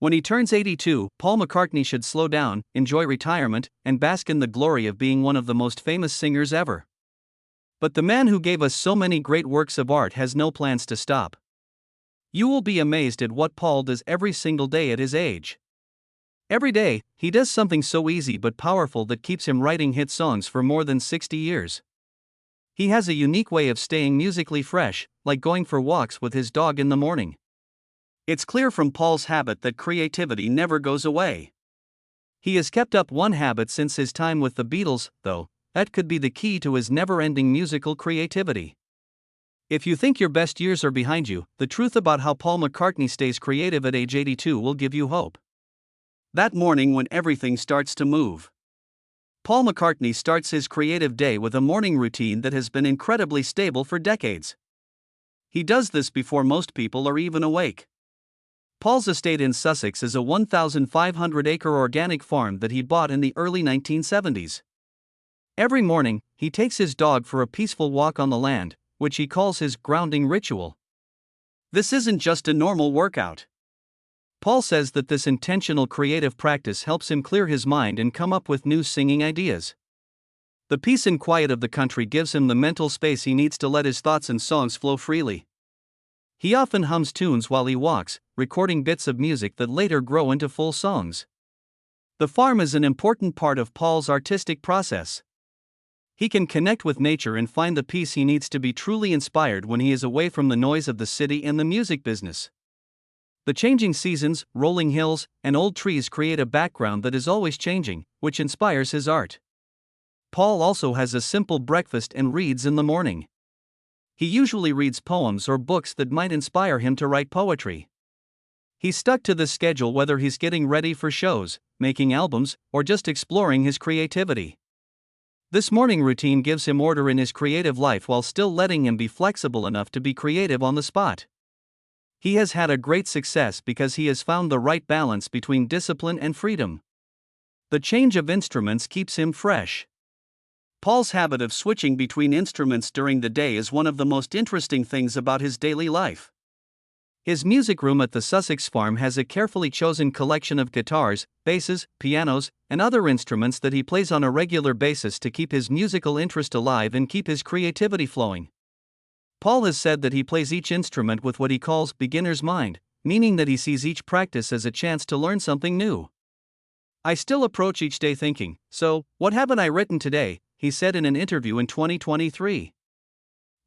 When he turns 82, Paul McCartney should slow down, enjoy retirement, and bask in the glory of being one of the most famous singers ever. But the man who gave us so many great works of art has no plans to stop. You will be amazed at what Paul does every single day at his age. Every day, he does something so easy but powerful that keeps him writing hit songs for more than 60 years. He has a unique way of staying musically fresh, like going for walks with his dog in the morning. It's clear from Paul's habit that creativity never goes away. He has kept up one habit since his time with the Beatles, though. That could be the key to his never-ending musical creativity. If you think your best years are behind you, the truth about how Paul McCartney stays creative at age 82 will give you hope. That morning when everything starts to move. Paul McCartney starts his creative day with a morning routine that has been incredibly stable for decades. He does this before most people are even awake. Paul's estate in Sussex is a 1,500-acre organic farm that he bought in the early 1970s. Every morning, he takes his dog for a peaceful walk on the land, which he calls his grounding ritual. This isn't just a normal workout. Paul says that this intentional creative practice helps him clear his mind and come up with new singing ideas. The peace and quiet of the country gives him the mental space he needs to let his thoughts and songs flow freely. He often hums tunes while he walks, recording bits of music that later grow into full songs. The farm is an important part of Paul's artistic process. He can connect with nature and find the peace he needs to be truly inspired when he is away from the noise of the city and the music business. The changing seasons, rolling hills, and old trees create a background that is always changing, which inspires his art. Paul also has a simple breakfast and reads in the morning. He usually reads poems or books that might inspire him to write poetry. He's stuck to this schedule whether he's getting ready for shows, making albums, or just exploring his creativity. This morning routine gives him order in his creative life while still letting him be flexible enough to be creative on the spot. He has had a great success because he has found the right balance between discipline and freedom. The change of instruments keeps him fresh. Paul's habit of switching between instruments during the day is one of the most interesting things about his daily life. His music room at the Sussex farm has a carefully chosen collection of guitars, basses, pianos, and other instruments that he plays on a regular basis to keep his musical interest alive and keep his creativity flowing. Paul has said that he plays each instrument with what he calls beginner's mind, meaning that he sees each practice as a chance to learn something new. I still approach each day thinking, so, what haven't I written today? He said in an interview in 2023.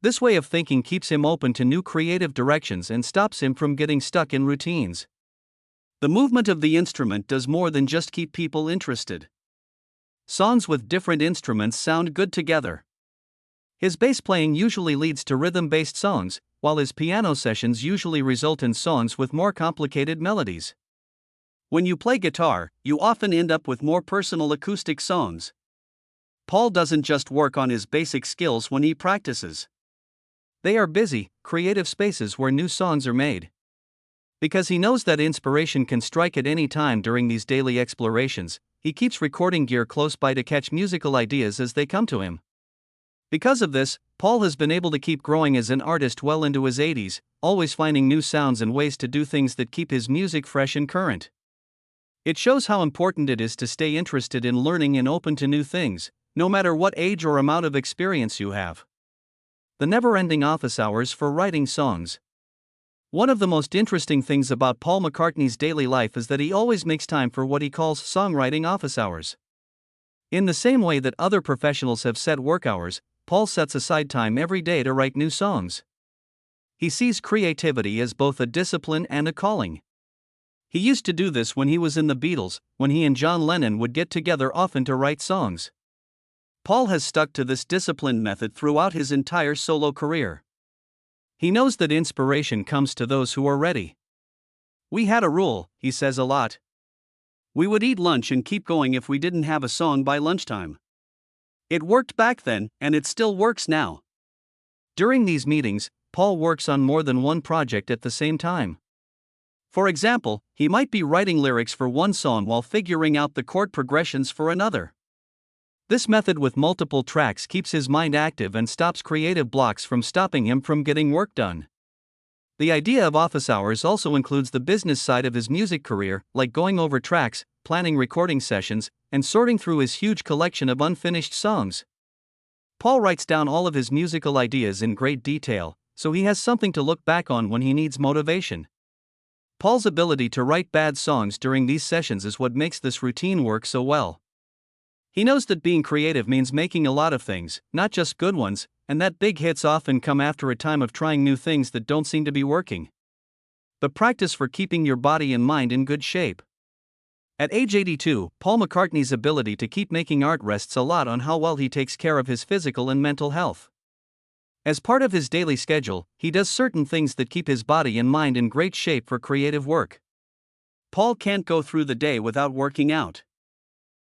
This way of thinking keeps him open to new creative directions and stops him from getting stuck in routines. The movement of the instrument does more than just keep people interested. Songs with different instruments sound good together. His bass playing usually leads to rhythm-based songs, while his piano sessions usually result in songs with more complicated melodies. When you play guitar, you often end up with more personal acoustic songs. Paul doesn't just work on his basic skills when he practices. They are busy, creative spaces where new songs are made. Because he knows that inspiration can strike at any time during these daily explorations, he keeps recording gear close by to catch musical ideas as they come to him. Because of this, Paul has been able to keep growing as an artist well into his 80s, always finding new sounds and ways to do things that keep his music fresh and current. It shows how important it is to stay interested in learning and open to new things, no matter what age or amount of experience you have. The never-ending office hours for writing songs. One of the most interesting things about Paul McCartney's daily life is that he always makes time for what he calls songwriting office hours. In the same way that other professionals have set work hours, Paul sets aside time every day to write new songs. He sees creativity as both a discipline and a calling. He used to do this when he was in the Beatles, when he and John Lennon would get together often to write songs. Paul has stuck to this disciplined method throughout his entire solo career. He knows that inspiration comes to those who are ready. We had a rule, he says a lot. We would eat lunch and keep going if we didn't have a song by lunchtime. It worked back then, and it still works now. During these meetings, Paul works on more than one project at the same time. For example, he might be writing lyrics for one song while figuring out the chord progressions for another. This method with multiple tracks keeps his mind active and stops creative blocks from stopping him from getting work done. The idea of office hours also includes the business side of his music career, like going over tracks, planning recording sessions, and sorting through his huge collection of unfinished songs. Paul writes down all of his musical ideas in great detail, so he has something to look back on when he needs motivation. Paul's ability to write bad songs during these sessions is what makes this routine work so well. He knows that being creative means making a lot of things, not just good ones, and that big hits often come after a time of trying new things that don't seem to be working. The practice for keeping your body and mind in good shape. At age 82, Paul McCartney's ability to keep making art rests a lot on how well he takes care of his physical and mental health. As part of his daily schedule, he does certain things that keep his body and mind in great shape for creative work. Paul can't go through the day without working out.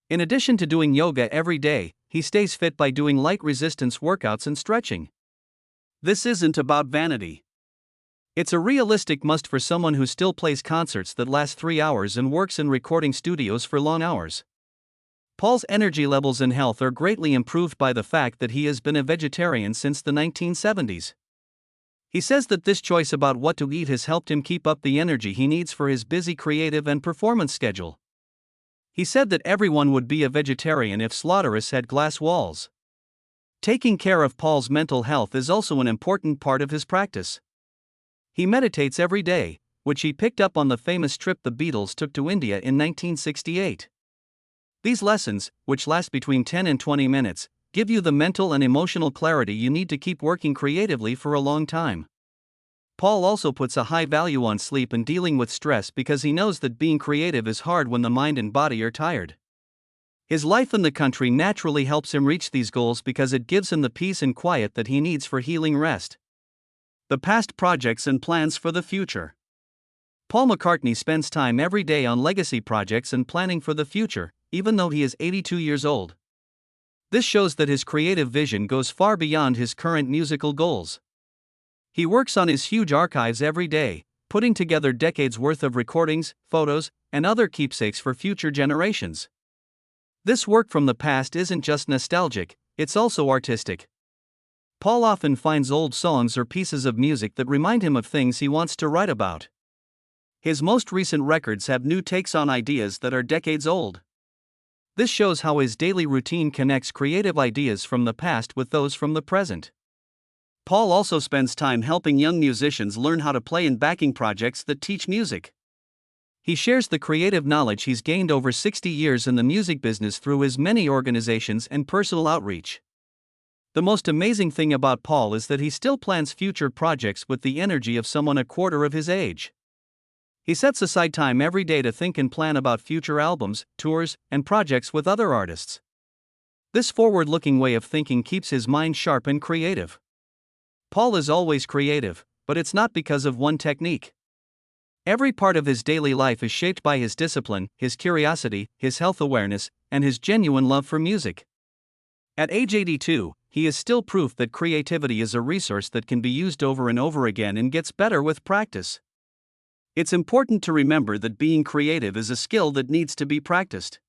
In addition to doing yoga every day, he stays fit by doing light resistance workouts and stretching. This isn't about vanity. It's a realistic must for someone who still plays concerts that last 3 hours and works in recording studios for long hours. Paul's energy levels and health are greatly improved by the fact that he has been a vegetarian since the 1970s. He says that this choice about what to eat has helped him keep up the energy he needs for his busy creative and performance schedule. He said that everyone would be a vegetarian if Slaughterous had glass walls. Taking care of Paul's mental health is also an important part of his practice. He meditates every day, which he picked up on the famous trip the Beatles took to India in 1968. These lessons, which last between 10 and 20 minutes, give you the mental and emotional clarity you need to keep working creatively for a long time. Paul also puts a high value on sleep and dealing with stress because he knows that being creative is hard when the mind and body are tired. His life in the country naturally helps him reach these goals because it gives him the peace and quiet that he needs for healing rest. The past projects and plans for the future. Paul McCartney spends time every day on legacy projects and planning for the future, even though he is 82 years old. This shows that his creative vision goes far beyond his current musical goals. He works on his huge archives every day, putting together decades worth of recordings, photos, and other keepsakes for future generations. This work from the past isn't just nostalgic, it's also artistic. Paul often finds old songs or pieces of music that remind him of things he wants to write about. His most recent records have new takes on ideas that are decades old. This shows how his daily routine connects creative ideas from the past with those from the present. Paul also spends time helping young musicians learn how to play in backing projects that teach music. He shares the creative knowledge he's gained over 60 years in the music business through his many organizations and personal outreach. The most amazing thing about Paul is that he still plans future projects with the energy of someone a quarter of his age. He sets aside time every day to think and plan about future albums, tours, and projects with other artists. This forward-looking way of thinking keeps his mind sharp and creative. Paul is always creative, but it's not because of one technique. Every part of his daily life is shaped by his discipline, his curiosity, his health awareness, and his genuine love for music. At age 82, he is still proof that creativity is a resource that can be used over and over again and gets better with practice. It's important to remember that being creative is a skill that needs to be practiced.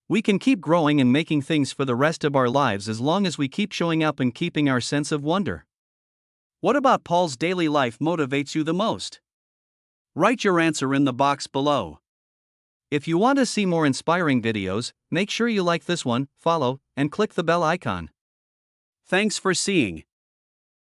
We can keep growing and making things for the rest of our lives as long as we keep showing up and keeping our sense of wonder. What about Paul's daily life motivates you the most? Write your answer in the box below. If you want to see more inspiring videos, make sure you like this one, follow, and click the bell icon. Thanks for seeing.